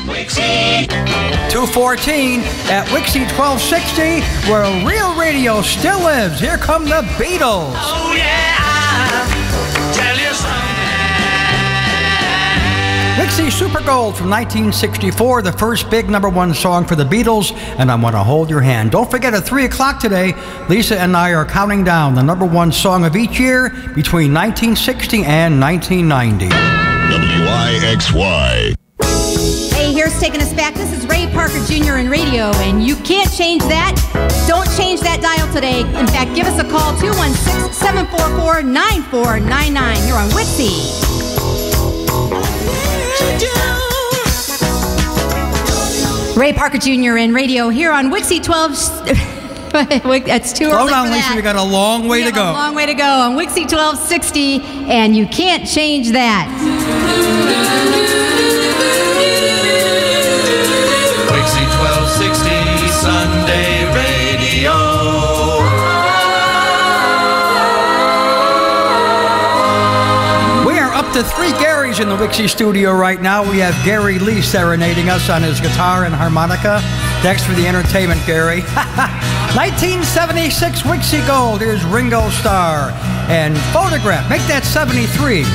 WIXY. 214 at WIXY1260, where real radio still lives. Here come the Beatles. Oh yeah, tell you something. WIXY Super Gold from 1964, the first big #1 song for the Beatles, and I Want to Hold Your Hand. Don't forget, at 3 o'clock today, Lisa and I are counting down the #1 song of each year between 1960 and 1990. WIXY. Hey, here's taking us back. This is Ray Parker Jr. in radio, and you can't change that. Don't change that dial today. In fact, give us a call, 216-744-9499. You're on WIXY. Ray Parker Jr. in radio here on WIXY12. That's too early. Hold on, for Lisa. that. We got a long way to go. A long way to go on WIXY1260, and you can't change that. WIXY1260 Sunday Radio. We are up to 3 Garys in the WIXY studio right now. We have Gary Lee serenading us on his guitar and harmonica. Thanks for the entertainment, Gary. 1976 WIXY Gold. Here's Ringo Starr and Photograph. Make that 73. Every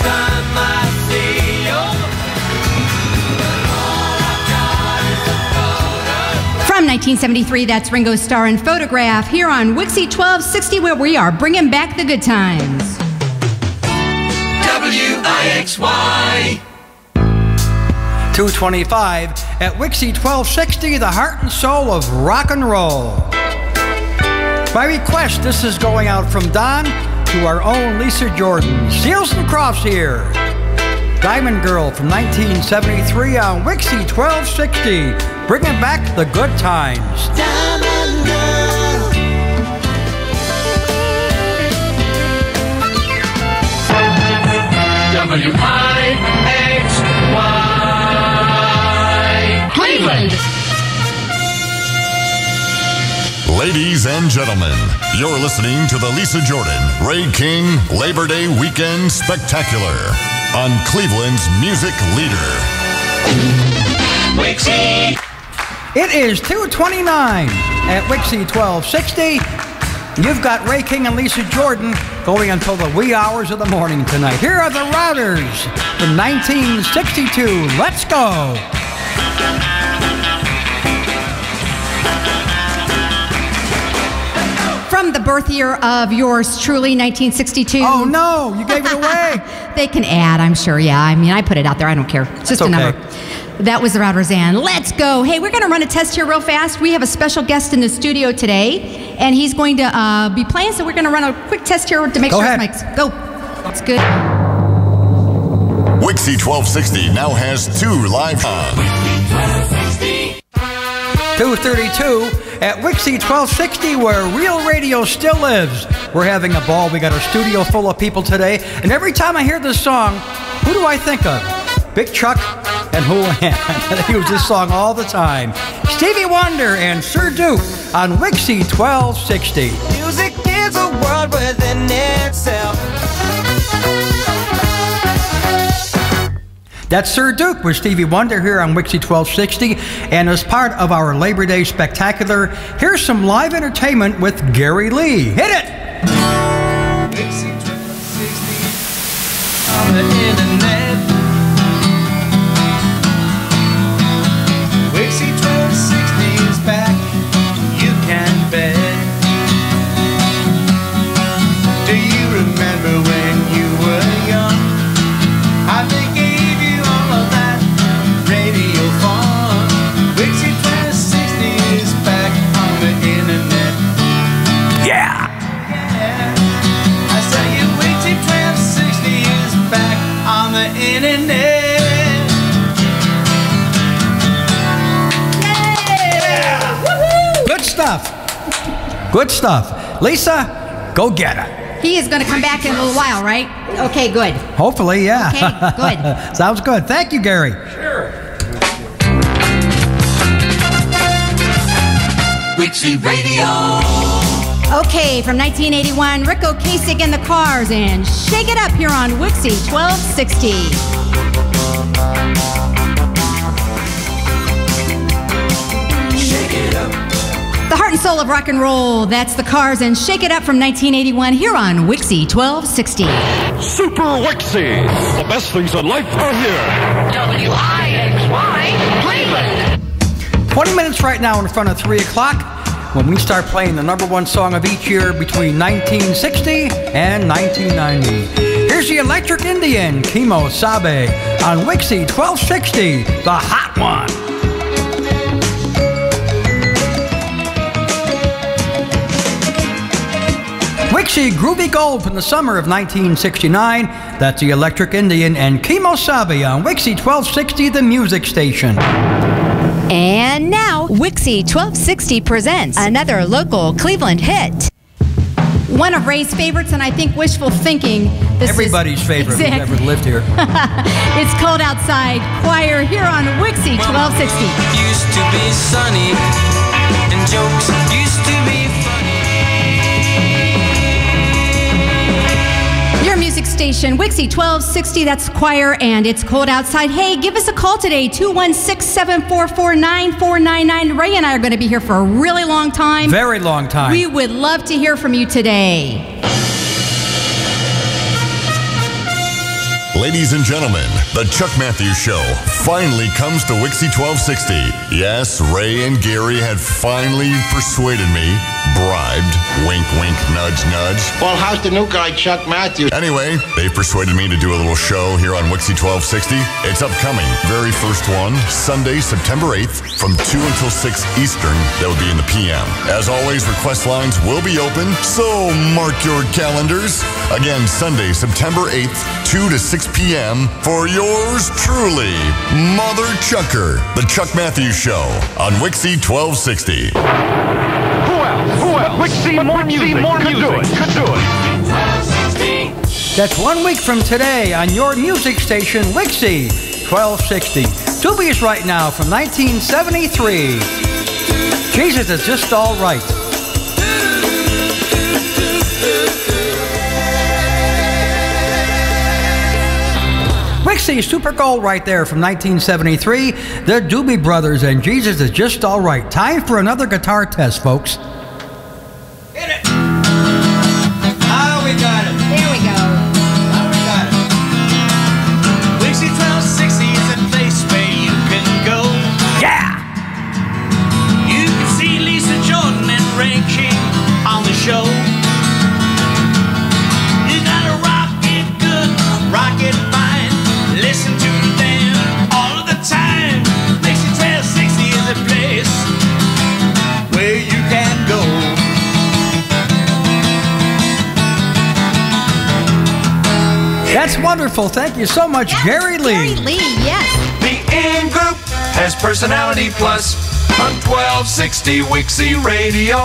time I see you, all I've got is a photograph. From 1973, that's Ringo Starr and Photograph here on WIXY1260, where we are bringing back the good times. WIXY. 225 at WIXY1260, the heart and soul of rock and roll. By request, this is going out from Don to our own Lisa Jordan. Seals and Crofts here. Diamond Girl from 1973 on WIXY1260, bringing back the good times. Diamond Girl. WIXY. Cleveland. Ladies and gentlemen, you're listening to the Lisa Jordan, Ray King Labor Day Weekend Spectacular on Cleveland's music leader. WIXY. It is 229 at WIXY1260. You've got Ray King and Lisa Jordan going until the wee hours of the morning tonight. Here are the Routers from 1962. Let's go. From the birth year of yours truly, 1962. Oh, no, you gave it away. They can add, I'm sure, yeah. I mean, I put it out there. I don't care. It's just a number. That was the Routers, and let's go. Hey, we're going to run a test here real fast. We have a special guest in the studio today, and he's going to be playing, so we're going to run a quick test here to make sure his mic's go. That's good. WIXY1260 now has 2 live 232 at WIXY1260, where real radio still lives. We're having a ball. We got a studio full of people today, and every time I hear this song, who do I think of? Big Chuck and Houlihan. I use this song all the time. Stevie Wonder and Sir Duke on WIXY1260. Music is a world within itself. That's Sir Duke with Stevie Wonder here on WIXY1260. And as part of our Labor Day Spectacular, here's some live entertainment with Gary Lee. Hit it! WIXY1260 on the internet. WIXY1260 is back, you can bet. Do you remember when you were young? I gave you all of that radio fun. WIXY1260 is back on the internet. Yeah! I say you WIXY1260 is back on the internet. Good stuff. Good stuff. Lisa, go get it. He is going to come back in a little while, right? Okay, good. Hopefully, yeah. Okay, good. Sounds good. Thank you, Gary. Sure. WIXY Radio. Okay, from 1981, Rick Ocasek and the Cars, and Shake It Up here on WIXY1260. soul of rock and roll. That's the Cars and Shake It Up from 1981 here on WIXY1260. Super WIXY. The best things in life are here. WIXY Cleveland. 20 minutes right now in front of 3 o'clock when we start playing the #1 song of each year between 1960 and 1990. Here's the Electric Indian, Kimo Sabe, on WIXY1260, the hot one. WIXY Groovy Gold from the summer of 1969. That's the Electric Indian and Kimo Sabe on WIXY1260, the music station. And now, WIXY1260 presents another local Cleveland hit. One of Ray's favorites, and I think wishful thinking. Everybody's favorite who's ever lived here. It's Cold Outside Choir here on WIXY1260. Used to be sunny, and jokes used to be funny. Your music station, WIXY1260, that's Choir, and it's cold outside. Hey, give us a call today, 216-744-9499. Ray and I are going to be here for a really long time. Very long time. We would love to hear from you today. Ladies and gentlemen, the Chuck Matthews Show finally comes to WIXY1260. Yes, Ray and Gary had finally persuaded me, bribed, wink, wink, nudge, nudge. Well, how's the new guy, Chuck Matthews? Anyway, they persuaded me to do a little show here on WIXY1260. It's upcoming. Very first one, Sunday, September 8th, from 2 until 6 Eastern. That would be in the PM. As always, request lines will be open, so mark your calendars. Again, Sunday, September 8th, 2 to 6 p.m. for yours truly, Mother Chucker, the Chuck Matthews Show on WIXY1260. Who else? WIXY, more music. Could do it. That's 1 week from today on your music station, WIXY1260. Doobies right now from 1973. Jesus is just all right. WIXY Super Gold right there from 1973. The Doobie Brothers and Jesus is just all right. Time for another guitar test, folks. Hit it! Ah, we got it. There we go. Ah, we got it. WIXY1260 is a place where you can go. Yeah! You can see Lisa Jordan and Ray King on the show. You gotta rock it good, rock it fine. Listen to them all of the time. WIXY1260 is a place where you can go. That's wonderful. Thank you so much, Gary Lee. Gary Lee, yes. The In Group has Personality Plus on 1260 WIXY Radio.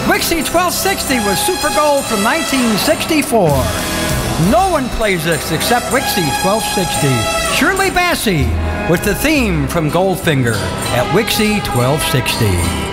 WIXY1260 was Super Gold from 1964. No one plays this except WIXY1260. Shirley Bassey with the theme from Goldfinger at WIXY1260.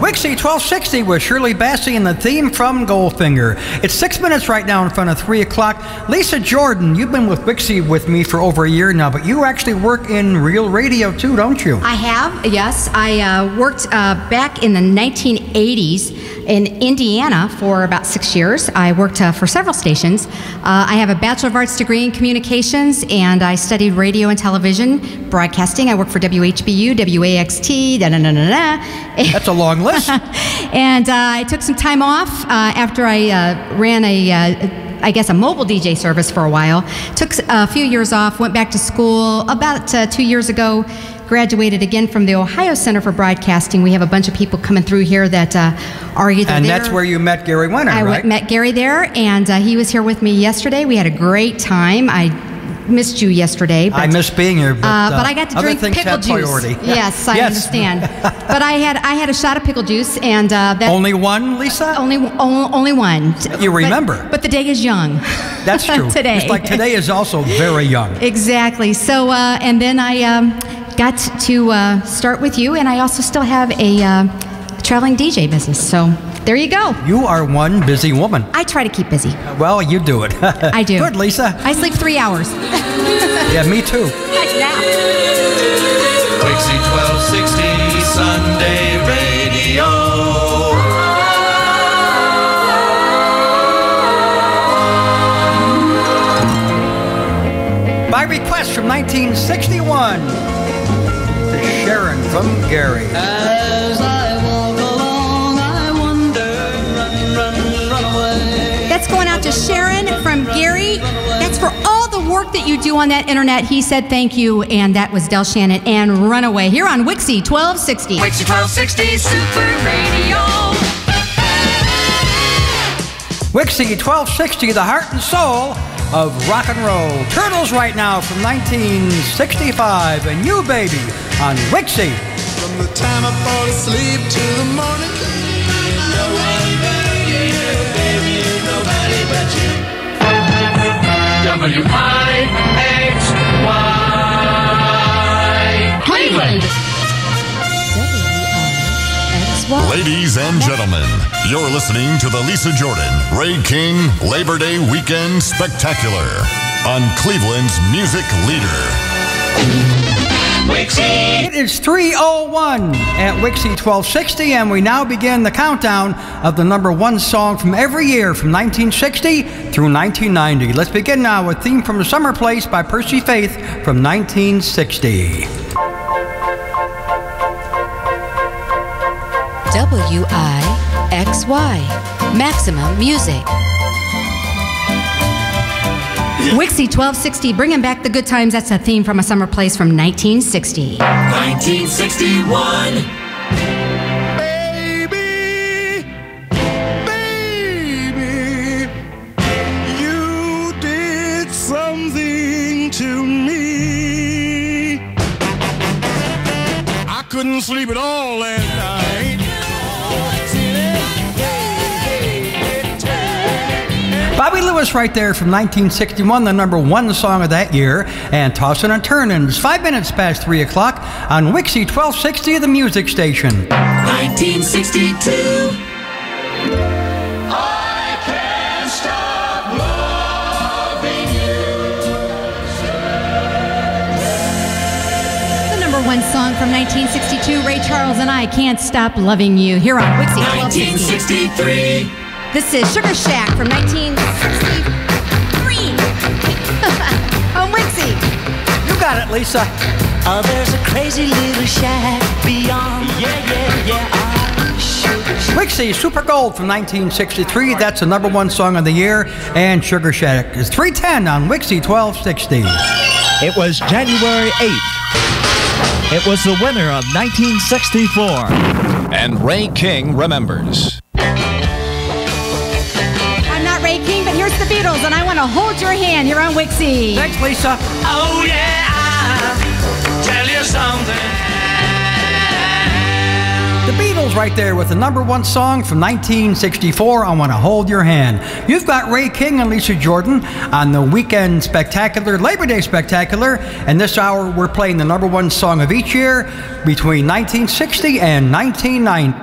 WIXY1260 with Shirley Bassey and the theme from Goldfinger. It's 6 minutes right now in front of 3 o'clock. Lisa Jordan, you've been with WIXY with me for over a year now, but you actually work in real radio too, don't you? I have, yes. I worked back in the 1980s in Indiana for about 6 years. I worked for several stations. I have a Bachelor of Arts degree in communications, and I studied radio and television broadcasting. I worked for WHBU, WAXT, da-da-da-da-da. That's a long list. And I took some time off after I ran I guess a mobile DJ service for a while. Took a few years off, went back to school. About 2 years ago, graduated again from the Ohio Center for Broadcasting. We have a bunch of people coming through here that are either and there. that's where you met Gary Winter, right? I met Gary there, and he was here with me yesterday. We had a great time. I missed you yesterday. But, I missed being here, but I got to drink pickle juice. Priority. Yes, I understand. But I had a shot of pickle juice, and that only one, Lisa. Only one. You remember? But the day is young. That's true. Today, it's like today is also very young. Exactly. So, and then I got to start with you, and I also still have a traveling DJ business. So there you go. You are one busy woman. I try to keep busy. Well, you do it. I do. Good, Lisa. I sleep 3 hours. Yeah, me too. WIXY 1260 Sunday Radio. By request from 1961, Sharon from Gary. As I walk along, I wonder, run away. That's going out to Sharon from Gary. That's for all the work that you do on that internet. He said thank you, and that was Del Shannon and Runaway here on WIXY 1260. WIXY 1260 Super Radio. WIXY 1260, the heart and soul of rock and roll. Turtles right now from 1965, and You Baby on WIXY. From the time I fall asleep to the morning, nobody but you, baby, nobody but you. WIXY Cleveland. Ladies and gentlemen, you're listening to the Lisa Jordan, Ray King Labor Day Weekend Spectacular on Cleveland's music leader. It is 3:01 at WIXY 1260, and we now begin the countdown of the number one song from every year from 1960 through 1990. Let's begin now with Theme from a Summer Place by Percy Faith from 1960. WIXY, Maximum Music. WIXY 1260, bringing back the good times. That's a theme from a summer place from 1960. 1961. Baby, baby, you did something to me. I couldn't sleep at all last night. Bobby Lewis right there from 1961, the number one song of that year, and Tossin' and Turnin'. It's 5 minutes past 3 o'clock on WIXY 1260, the music station. 1962. I can't stop loving The number one song from 1962, Ray Charles and I Can't Stop Loving You, here on WIXY 1260. 1963. This is Sugar Shack from 1963 on WIXY. You got it, Lisa. Oh, there's a crazy little shack beyond. WIXY Super Gold from 1963. That's the number one song of the year. And Sugar Shack is 310 on WIXY 1260. It was January 8th. It was the winter of 1964. And Ray King remembers. I'm not Ray King, but here's the Beatles, and I want to hold your hand here on WIXY. Thanks, Lisa. Oh yeah, I'll tell you something. The Beatles right there with the number one song from 1964, I Want to Hold Your Hand. You've got Ray King and Lisa Jordan on the Weekend Spectacular, Labor Day Spectacular, and this hour we're playing the number one song of each year between 1960 and 1990.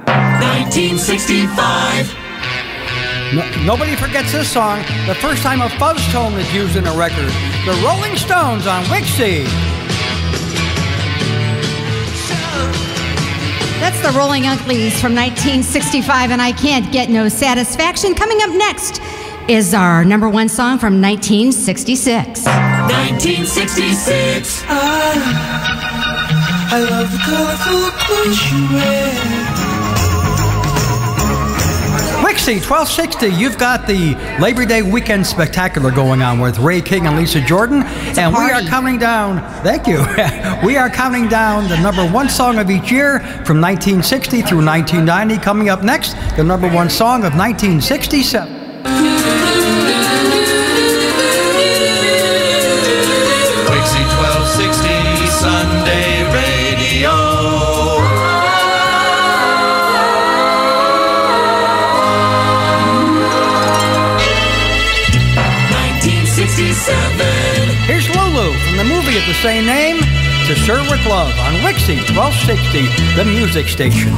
1965. Nobody forgets this song, the first time a fuzz tone is used in a record. The Rolling Stones on WIXY. That's the Rolling Uglies from 1965, and I Can't Get No Satisfaction. Coming up next is our number one song from 1966. 1966. I love the colorful clothes you wear. WIXY 1260, you've got the Labor Day Weekend Spectacular going on with Ray King and Lisa Jordan. And we are counting down, thank you, we are counting down the number one song of each year from 1960 through 1990. Coming up next, the number one song of 1967. WIXY 1260 Sunday Radio. 1967. Here's Lulu from the movie of the same name, To Sir With Love on WIXY 1260, the music station.